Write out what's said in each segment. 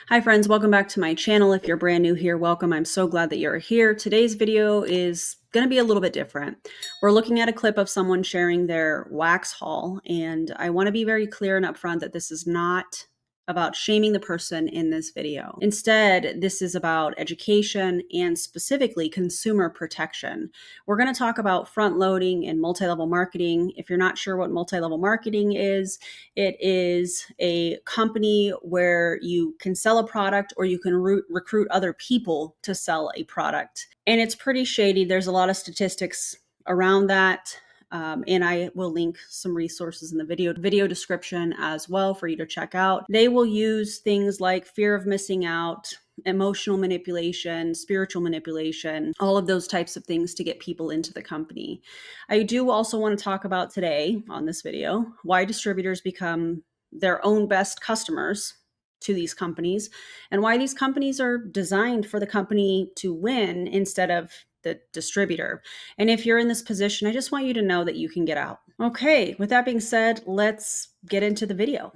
Hi friends, welcome back to my channel. If you're brand new here, welcome. I'm so glad that you're here. Today's video is going to be a little bit different. We're looking at a clip of someone sharing their wax haul, and I want to be very clear and upfront that this is not about shaming the person in this video. Instead, this is about education and specifically consumer protection. We're going to talk about front loading and multi-level marketing. If you're not sure what multi-level marketing is, it is a company where you can sell a product or you can recruit other people to sell a product. And it's pretty shady. There's a lot of statistics around that. And I will link some resources in the video description as well for you to check out. They will use things like fear of missing out, emotional manipulation, spiritual manipulation, all of those types of things to get people into the company. I do also want to talk about today on this video why distributors become their own best customers to these companies and why these companies are designed for the company to win instead of the distributor. And if you're in this position, I just want you to know that you can get out. Okay, with that being said, let's get into the video.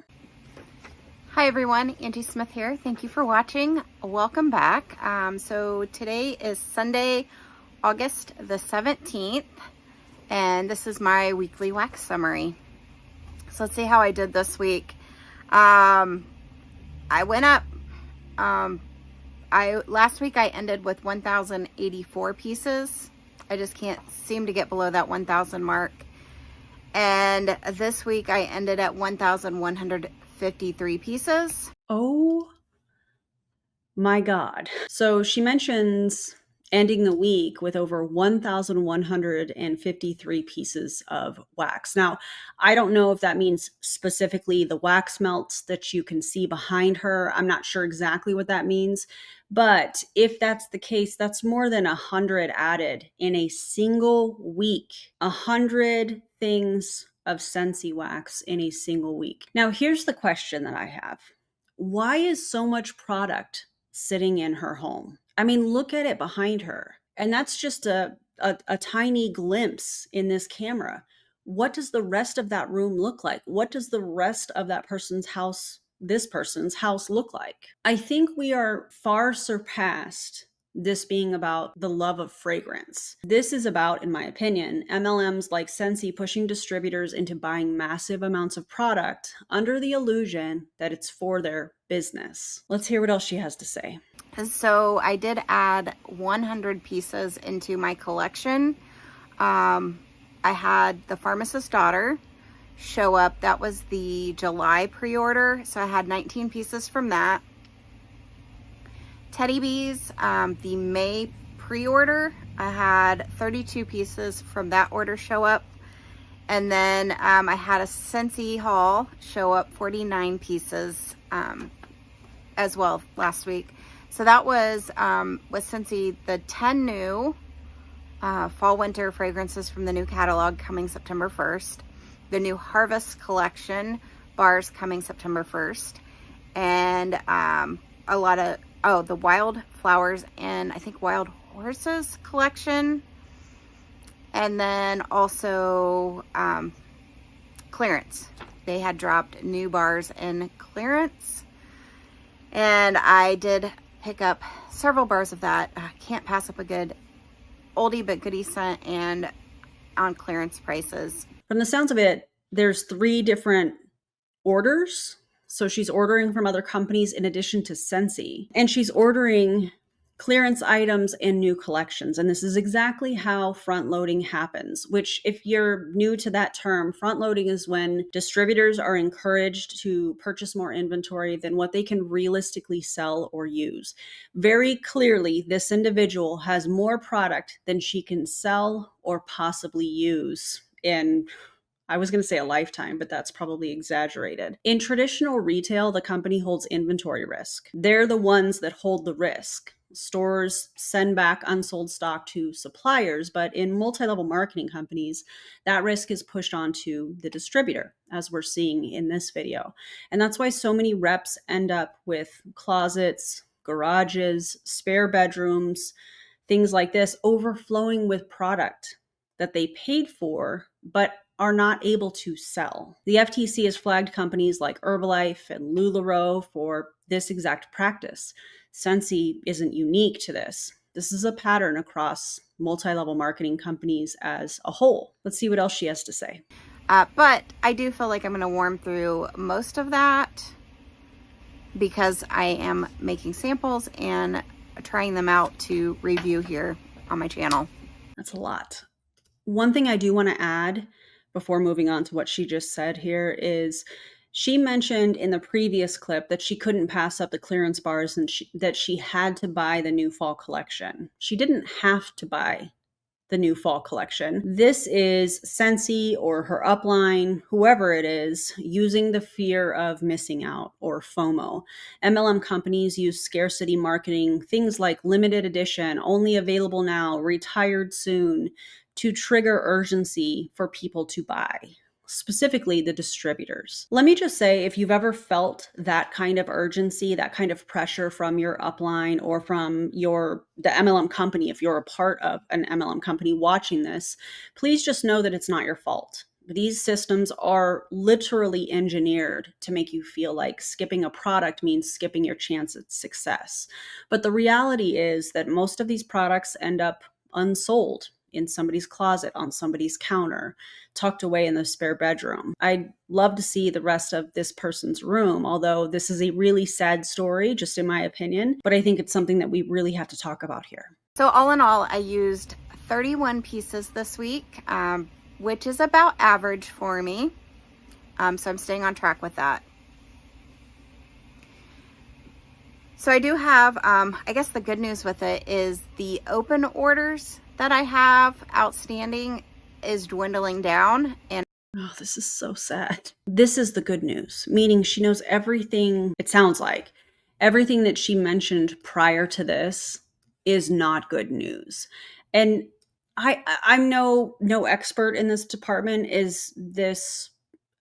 Hi everyone, Angie Smith here. Thank you for watching. Welcome back. So today is Sunday, August the 17th, and this is my weekly wax summary. So let's see how I did this week. I went up. Last week I ended with 1,084 pieces. I just can't seem to get below that 1,000 mark. And this week I ended at 1,153 pieces. Oh my God. So she mentions ending the week with over 1,153 pieces of wax. Now, I don't know if that means specifically the wax melts that you can see behind her. I'm not sure exactly what that means. But if that's the case, that's more than 100 added in a single week. 100 things of Scentsy wax in a single week. Now, here's the question that I have. Why is so much product sitting in her home? I mean, look at it behind her. And that's just a tiny glimpse in this camera. What does the rest of that room look like? What does the rest of that person's house, this person's house, look like? I think we are far surpassed this being about the love of fragrance. This is about, in my opinion, MLMs like Scentsy pushing distributors into buying massive amounts of product under the illusion that it's for their business. Let's hear what else she has to say. So I did add 100 pieces into my collection. I had the Pharmacist's Daughter show up. That was the July pre-order. So I had 19 pieces from that. Teddy Bees, the May pre-order, I had 32 pieces from that order show up. And then I had a Scentsy haul show up, 49 pieces as well last week. So that was with Scentsy, the 10 new fall winter fragrances from the new catalog coming September 1st. The new Harvest collection bars coming September 1st. And a lot of, the Wild Flowers and I think Wild Horses collection. And then also clearance. They had dropped new bars in clearance. And I did pick up several bars of that. Can't pass up a good oldie but goodie scent and on clearance prices. From the sounds of it, there's 3 different orders. So she's ordering from other companies in addition to Scentsy. And she's ordering clearance items and new collections. And this is exactly how front loading happens, which if you're new to that term, front loading is when distributors are encouraged to purchase more inventory than what they can realistically sell or use. Very clearly, this individual has more product than she can sell or possibly use in, I was going to say a lifetime, but that's probably exaggerated. In traditional retail, the company holds inventory risk. They're the ones that hold the risk. Stores send back unsold stock to suppliers, but in multi-level marketing companies, that risk is pushed onto the distributor, as we're seeing in this video. And that's why so many reps end up with closets, garages, spare bedrooms, things like this, overflowing with product that they paid for, but are not able to sell. The FTC has flagged companies like Herbalife and LuLaRoe for this exact practice. Scentsy isn't unique to this. This is a pattern across multi-level marketing companies as a whole. Let's see what else she has to say. But I do feel like I'm going to warm through most of that because I am making samples and trying them out to review here on my channel. That's a lot. One thing I do want to add before moving on to what she just said here is she mentioned in the previous clip that she couldn't pass up the clearance bars and that she had to buy the new fall collection. She didn't have to buy the new fall collection. This is Scentsy or her upline, whoever it is, using the fear of missing out or FOMO. MLM companies use scarcity marketing, things like limited edition, only available now, retired soon, to trigger urgency for people to buy, specifically the distributors. Let me just say, if you've ever felt that kind of urgency, that kind of pressure from your upline or from the MLM company, if you're a part of an MLM company watching this, please just know that it's not your fault. These systems are literally engineered to make you feel like skipping a product means skipping your chance at success. But the reality is that most of these products end up unsold in somebody's closet, on somebody's counter, tucked away in the spare bedroom. I'd love to see the rest of this person's room, although this is a really sad story, just in my opinion, but I think it's something that we really have to talk about here. So all in all, I used 31 pieces this week, which is about average for me. So I'm staying on track with that. So I do have, I guess the good news with it is the open orders that I have outstanding is dwindling down. And oh, this is so sad. This is the good news, meaning she knows everything. It sounds like everything that she mentioned prior to this is not good news. And I'm no expert in this department. Is this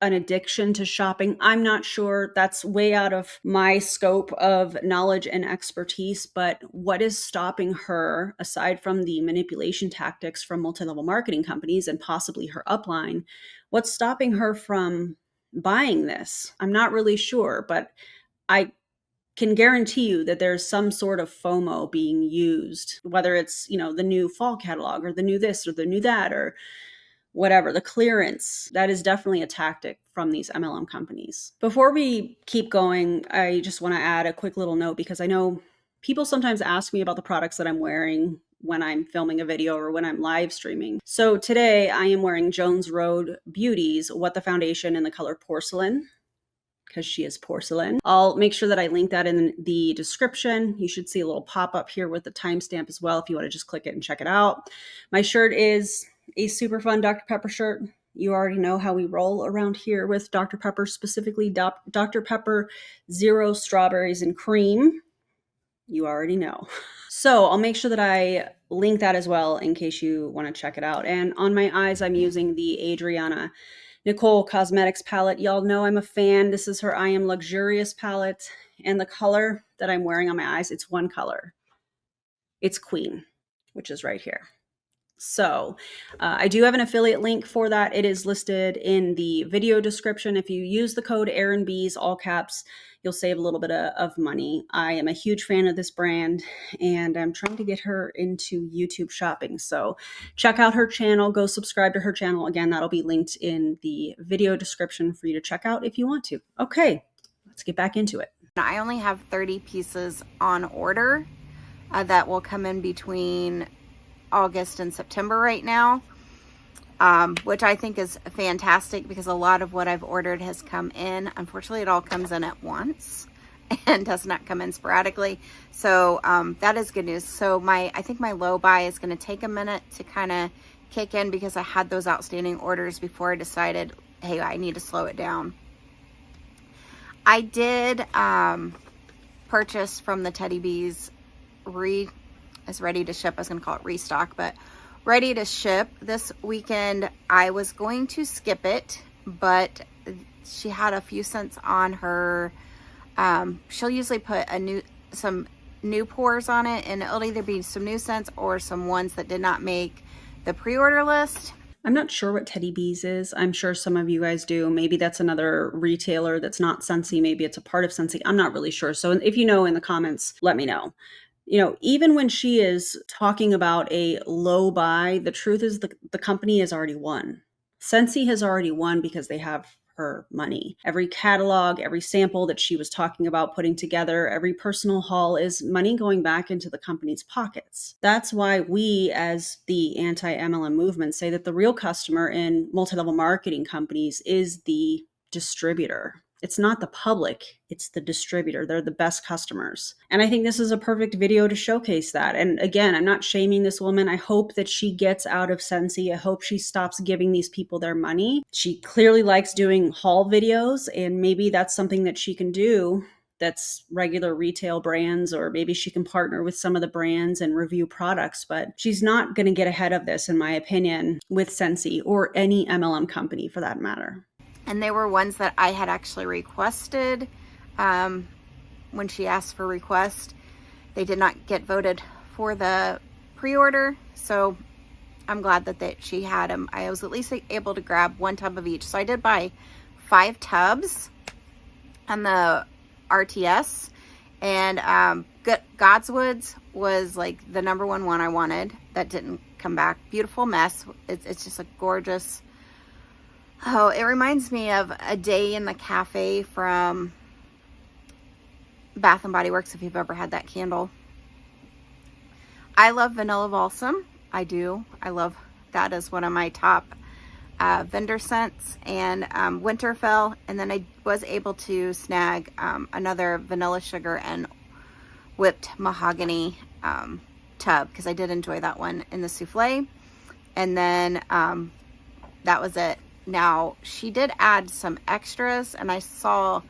an addiction to shopping? I'm not sure. That's way out of my scope of knowledge and expertise. But what is stopping her, aside from the manipulation tactics from multi-level marketing companies and possibly her upline, what's stopping her from buying this? I'm not really sure, but I can guarantee you that there's some sort of FOMO being used, whether it's, the new fall catalog or the new this or the new that or whatever, the clearance. That is definitely a tactic from these MLM companies. Before we keep going, I just want to add a quick little note because I know people sometimes ask me about the products that I'm wearing when I'm filming a video or when I'm live streaming. So today I am wearing Jones Road Beauty's What the Foundation in the color Porcelain, because she is porcelain. I'll make sure that I link that in the description. You should see a little pop-up here with the timestamp as well if you want to just click it and check it out. My shirt is a super fun Dr. Pepper shirt. You already know how we roll around here with Dr. Pepper, specifically Dr. Pepper Zero Strawberries and Cream. You already know. So I'll make sure that I link that as well in case you want to check it out. And on my eyes, I'm using the Adriana Nicole Cosmetics palette. Y'all know I'm a fan. This is her I Am Luxurious palette. And the color that I'm wearing on my eyes, it's one color. It's Queen, which is right here. So I do have an affiliate link for that. It is listed in the video description. If you use the code ErinBees, all caps, you'll save a little bit of money. I am a huge fan of this brand and I'm trying to get her into YouTube shopping. So check out her channel, go subscribe to her channel. Again, that'll be linked in the video description for you to check out if you want to. Okay, let's get back into it. I only have 30 pieces on order that will come in between August and September right now, which I think is fantastic because a lot of what I've ordered has come in. Unfortunately, it all comes in at once and does not come in sporadically. So that is good news. So I think my low buy is going to take a minute to kind of kick in because I had those outstanding orders before I decided, hey, I need to slow it down. I did purchase from the Teddy Bees is ready to ship. I was going to call it restock, but ready to ship this weekend. I was going to skip it, but she had a few cents on her. She'll usually put some new pours on it, and it'll either be some new scents or some ones that did not make the pre-order list. I'm not sure what Teddy Bees is. I'm sure some of you guys do. Maybe that's another retailer that's not Scentsy. Maybe it's a part of Scentsy. I'm not really sure. So if you know in the comments, let me know. Even when she is talking about a low buy, the truth is the company has already won. Scentsy has already won because they have her money. Every catalog, every sample that she was talking about putting together, every personal haul is money going back into the company's pockets. That's why we, as the anti-MLM movement, say that the real customer in multi-level marketing companies is the distributor. It's not the public, it's the distributor. They're the best customers. And I think this is a perfect video to showcase that. And again, I'm not shaming this woman. I hope that she gets out of Scentsy. I hope she stops giving these people their money. She clearly likes doing haul videos, and maybe that's something that she can do that's regular retail brands, or maybe she can partner with some of the brands and review products, but she's not going to get ahead of this, in my opinion, with Scentsy or any MLM company for that matter. And they were ones that I had actually requested when she asked for request. They did not get voted for the pre-order, so I'm glad that she had them. I was at least able to grab 1 tub of each. So I did buy 5 tubs on the RTS, and Godswoods was like the #1 one I wanted. That didn't come back. Beautiful Mess. It's just a gorgeous. Oh, it reminds me of A Day in the Cafe from Bath and Body Works, if you've ever had that candle. I love Vanilla Balsam. I do. I love that as one of my top vendor scents, and Winterfell. And then I was able to snag another Vanilla Sugar and Whipped Mahogany tub, because I did enjoy that one in the souffle. And then that was it. Now, she did add some extras, and I saw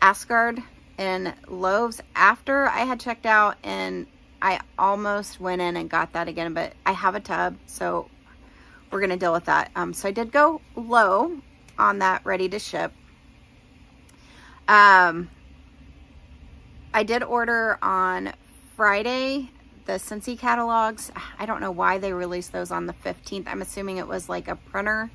Asgard in loaves after I had checked out, and I almost went in and got that again, but I have a tub, so we're going to deal with that. So I did go low on that ready to ship. I did order on Friday the Scentsy catalogs. I don't know why they released those on the 15th. I'm assuming it was like a printer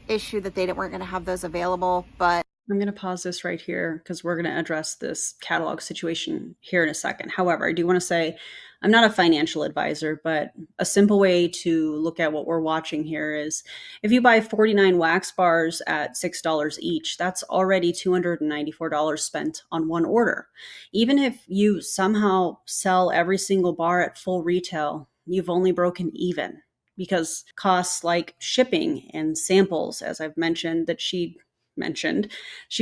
issue that they weren't going to have those available, but I'm going to pause this right here because we're going to address this catalog situation here in a second. However, I do want to say I'm not a financial advisor, but a simple way to look at what we're watching here is if you buy 49 wax bars at $6 each, that's already $294 spent on one order. Even if you somehow sell every single bar at full retail, you've only broken even, because costs like shipping and samples, as I've mentioned, she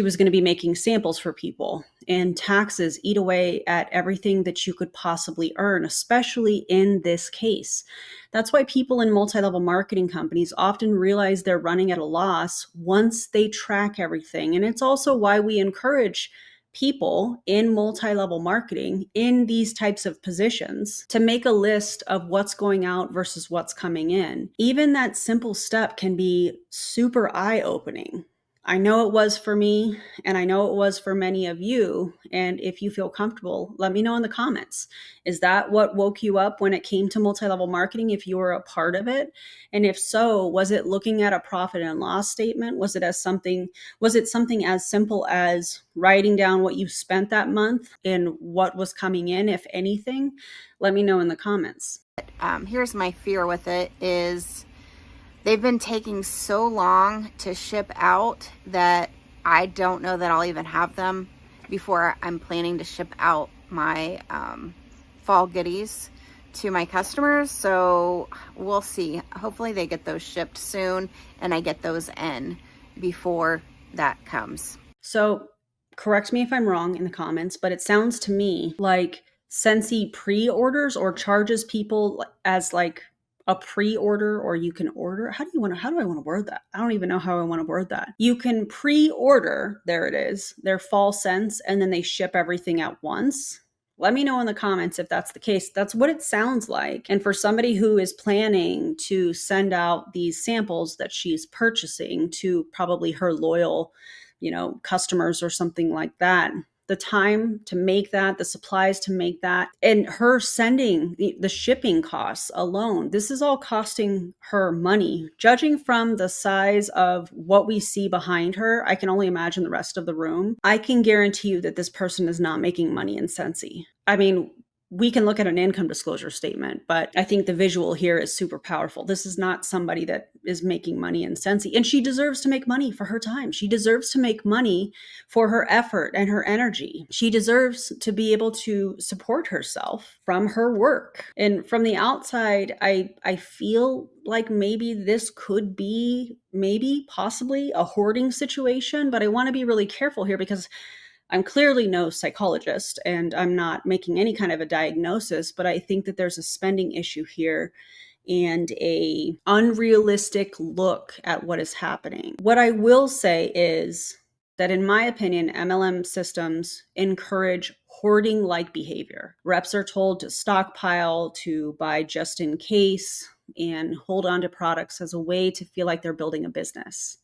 was going to be making samples for people, and taxes eat away at everything that you could possibly earn, especially in this case. That's why people in multi-level marketing companies often realize they're running at a loss once they track everything. And it's also why we encourage people in multi-level marketing in these types of positions to make a list of what's going out versus what's coming in. Even that simple step can be super eye-opening. I know it was for me, and I know it was for many of you. And if you feel comfortable, let me know in the comments. Is that what woke you up when it came to multi-level marketing, if you were a part of it? And if so, was it looking at a profit and loss statement? Was it something as simple as writing down what you spent that month and what was coming in, if anything? Let me know in the comments. Here's my fear with it is they've been taking so long to ship out that I don't know that I'll even have them before I'm planning to ship out my fall goodies to my customers. So we'll see. Hopefully they get those shipped soon and I get those in before that comes. So correct me if I'm wrong in the comments, but it sounds to me like Scentsy pre-orders or charges people as like a pre-order, or you can order. How do I want to word that? I don't even know how I want to word that. You can pre-order, there it is, their fall scents, and then they ship everything at once. Let me know in the comments if that's the case. That's what it sounds like. And for somebody who is planning to send out these samples that she's purchasing to probably her loyal, customers or something like that, the time to make that, the supplies to make that, and her sending the shipping costs alone, this is all costing her money. Judging from the size of what we see behind her, I can only imagine the rest of the room. I can guarantee you that this person is not making money in Scentsy. I mean, we can look at an income disclosure statement, but I think the visual here is super powerful. This is not somebody that is making money in Scentsy, and she deserves to make money for her time. She deserves to make money for her effort and her energy. She deserves to be able to support herself from her work. And from the outside, I feel like maybe this could be possibly a hoarding situation, but I want to be really careful here because I'm clearly no psychologist and I'm not making any kind of a diagnosis, but I think that there's a spending issue here and a unrealistic look at what is happening. What I will say is that in my opinion, MLM systems encourage hoarding-like behavior. Reps are told to stockpile, to buy just in case, and hold on to products as a way to feel like they're building a business,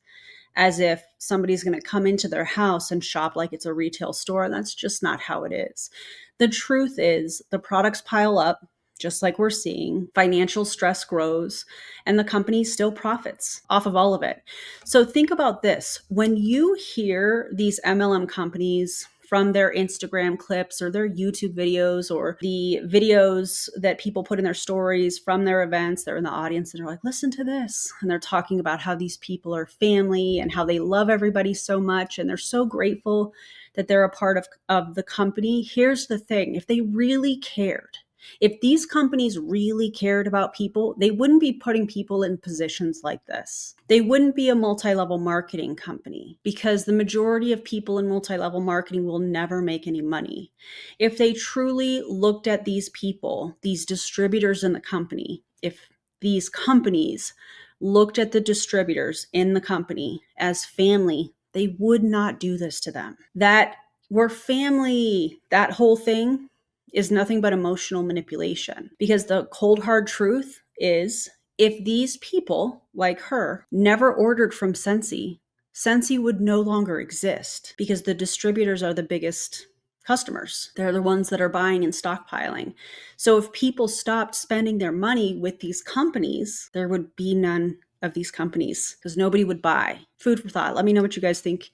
as if somebody's going to come into their house and shop like it's a retail store. And that's just not how it is. The truth is the products pile up, just like we're seeing. Financial stress grows and the company still profits off of all of it. So think about this. When you hear these MLM companies from their Instagram clips or their YouTube videos or the videos that people put in their stories from their events, they're in the audience and they're like, listen to this. And they're talking about how these people are family and how they love everybody so much. And they're so grateful that they're a part of the company. Here's the thing. If they really cared, if these companies really cared about people, they wouldn't be putting people in positions like this. They wouldn't be a multi-level marketing company because the majority of people in multi-level marketing will never make any money. If they truly looked at these people, these distributors in the company, if these companies looked at the distributors in the company as family, they would not do this to them. That we're family, that whole thing is nothing but emotional manipulation, because the cold hard truth is if these people like her never ordered from Scentsy, Scentsy would no longer exist because the distributors are the biggest customers. They're the ones that are buying and stockpiling. So if people stopped spending their money with these companies, there would be none of these companies because nobody would buy. Food for thought. Let me know what you guys think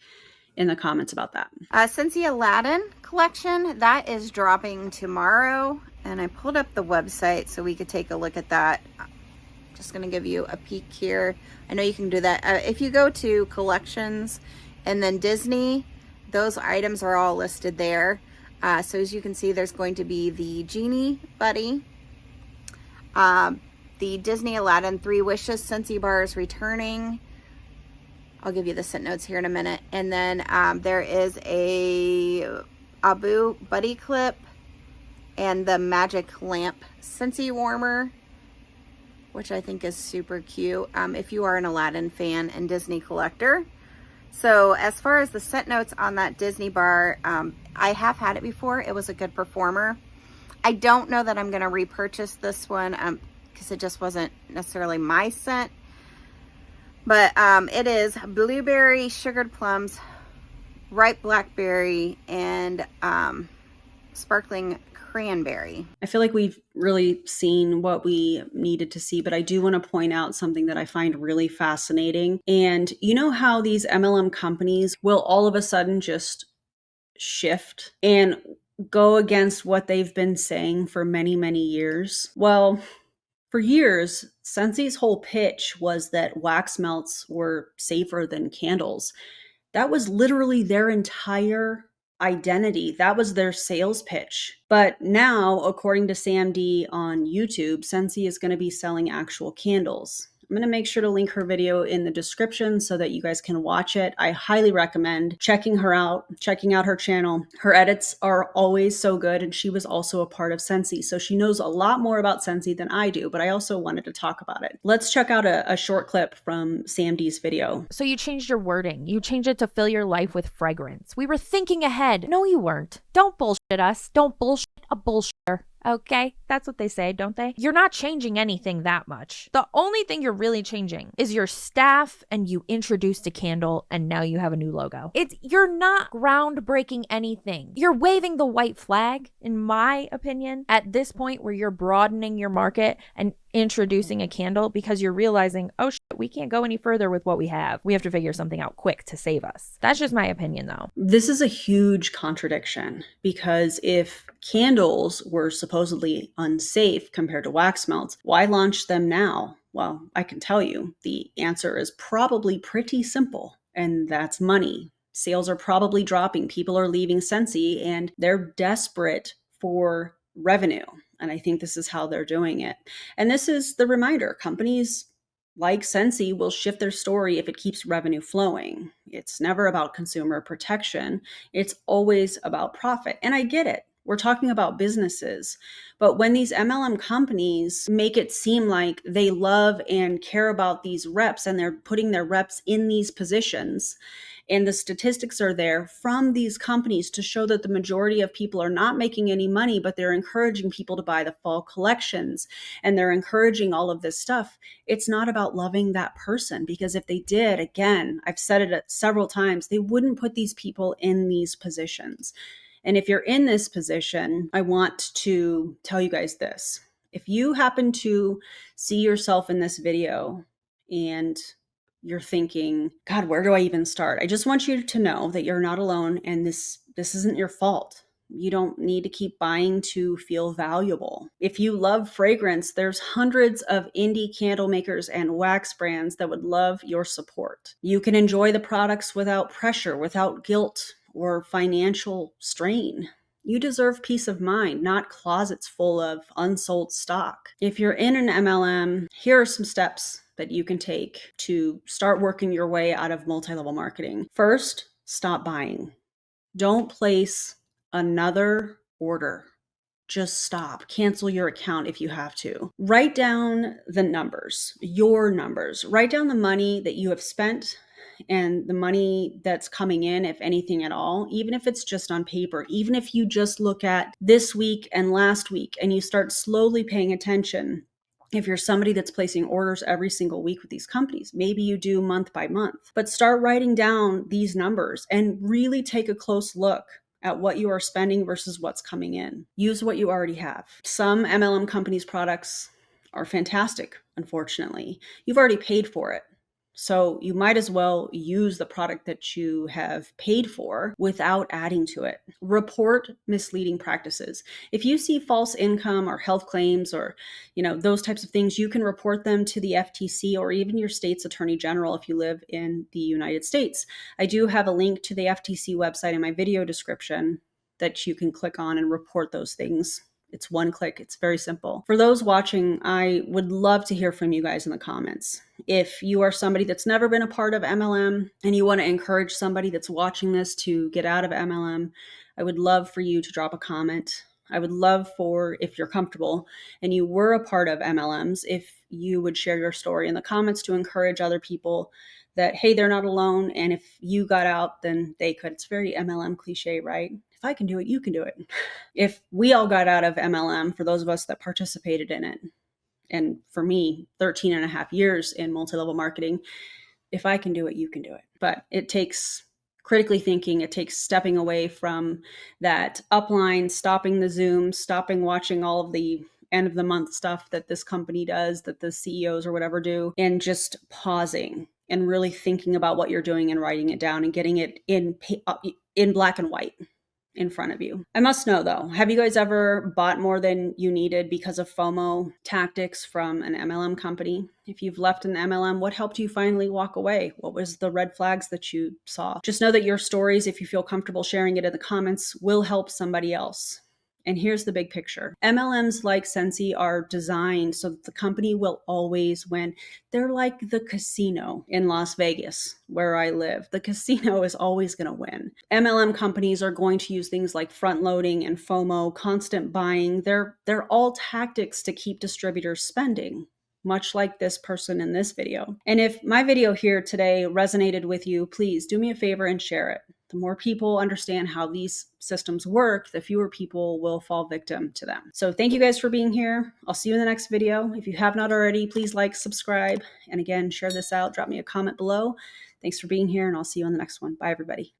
in the comments about that. Scentsy Aladdin collection, that is dropping tomorrow. And I pulled up the website so we could take a look at that. Just going to give you a peek here. I know you can do that. If you go to collections and then Disney, those items are all listed there. So as you can see, there's going to be the Genie Buddy, the Disney Aladdin 3 Wishes Scentsy bars returning. I'll give you the scent notes here in a minute. And then there is a Abu Buddy clip and the Magic Lamp Scentsy warmer, which I think is super cute if you are an Aladdin fan and Disney collector. So as far as the scent notes on that Disney bar, I have had it before. It was a good performer. I don't know that I'm going to repurchase this one because it just wasn't necessarily my scent. But it is blueberry, sugared plums, ripe blackberry, and sparkling cranberry. I feel like we've really seen what we needed to see, but I do want to point out something that I find really fascinating. And you know how these MLM companies will all of a sudden just shift and go against what they've been saying for many, many years? Well, for years, Scentsy's whole pitch was that wax melts were safer than candles. That was literally their entire identity. That was their sales pitch. But now, according to Sam Dee on YouTube, Scentsy is going to be selling actual candles. I'm going to make sure to link her video in the description so that you guys can watch it. I highly recommend checking her out, checking out her channel. Her edits are always so good, and she was also a part of Scentsy, so she knows a lot more about Scentsy than I do, but I also wanted to talk about it. Let's check out a short clip from Sam Dee's video. So you changed your wording. You changed it to fill your life with fragrance. We were thinking ahead. No, you weren't. Don't bullshit us. Don't bullshit a bullshitter. Okay, that's what they say, don't they? You're not changing anything that much. The only thing you're really changing is your staff, and you introduced a candle and now you have a new logo. You're not groundbreaking anything. You're waving the white flag, in my opinion, at this point where you're broadening your market and introducing a candle because you're realizing, oh shit, we can't go any further with what we have. We have to figure something out quick to save us. That's just my opinion though. This is a huge contradiction because if candles were supposedly unsafe compared to wax melts, why launch them now? Well, I can tell you the answer is probably pretty simple, and that's money. Sales are probably dropping. People are leaving Scentsy and they're desperate for revenue. And I think this is how they're doing it. And this is the reminder: companies like Scentsy will shift their story if it keeps revenue flowing. It's never about consumer protection. It's always about profit. And I get it. We're talking about businesses. But when these MLM companies make it seem like they love and care about these reps and they're putting their reps in these positions, and the statistics are there from these companies to show that the majority of people are not making any money, but they're encouraging people to buy the fall collections and they're encouraging all of this stuff. It's not about loving that person, because if they did, again, I've said it several times, they wouldn't put these people in these positions. And if you're in this position, I want to tell you guys this. If you happen to see yourself in this video and you're thinking, God, where do I even start? I just want you to know that you're not alone, and this isn't your fault. You don't need to keep buying to feel valuable. If you love fragrance, there's hundreds of indie candle makers and wax brands that would love your support. You can enjoy the products without pressure, without guilt or financial strain. You deserve peace of mind, not closets full of unsold stock. If you're in an MLM, here are some steps that you can take to start working your way out of multi-level marketing. First, stop buying. Don't place another order. Just stop. Cancel your account if you have to. Write down the numbers, your numbers. Write down the money that you have spent and the money that's coming in, if anything at all, even if it's just on paper, even if you just look at this week and last week and you start slowly paying attention. If you're somebody that's placing orders every single week with these companies, maybe you do month by month, but start writing down these numbers and really take a close look at what you are spending versus what's coming in. Use what you already have. Some MLM companies' products are fantastic, unfortunately. You've already paid for it. So you might as well use the product that you have paid for without adding to it. Report misleading practices. If you see false income or health claims or, those types of things, you can report them to the FTC or even your state's attorney general if you live in the United States. I do have a link to the FTC website in my video description that you can click on and report those things. It's one click. It's very simple. For those watching, I would love to hear from you guys in the comments. If you are somebody that's never been a part of MLM and you want to encourage somebody that's watching this to get out of MLM, I would love for you to drop a comment. I would love for, if you're comfortable and you were a part of MLMs, if you would share your story in the comments to encourage other people that, hey, they're not alone. And if you got out, then they could. It's very MLM cliche, right? If I can do it, you can do it. If we all got out of MLM, for those of us that participated in it, and for me, 13 and a half years in multi-level marketing, if I can do it, you can do it. But it takes critically thinking. It takes stepping away from that upline, stopping the Zoom, stopping watching all of the end of the month stuff that this company does, that the CEOs or whatever do, and just pausing and really thinking about what you're doing and writing it down and getting it in black and white in front of you. I must know though, have you guys ever bought more than you needed because of FOMO tactics from an MLM company? If you've left an MLM, what helped you finally walk away? What was the red flags that you saw? Just know that your stories, if you feel comfortable sharing it in the comments, will help somebody else. And here's the big picture. MLMs like Scentsy are designed so that the company will always win. They're like the casino in Las Vegas, where I live. The casino is always going to win. MLM companies are going to use things like front loading and FOMO, constant buying. They're all tactics to keep distributors spending, much like this person in this video. And if my video here today resonated with you, please do me a favor and share it. The more people understand how these systems work, the fewer people will fall victim to them. So thank you guys for being here. I'll see you in the next video. If you have not already, please like, subscribe, and again, share this out. Drop me a comment below. Thanks for being here, and I'll see you on the next one. Bye, everybody.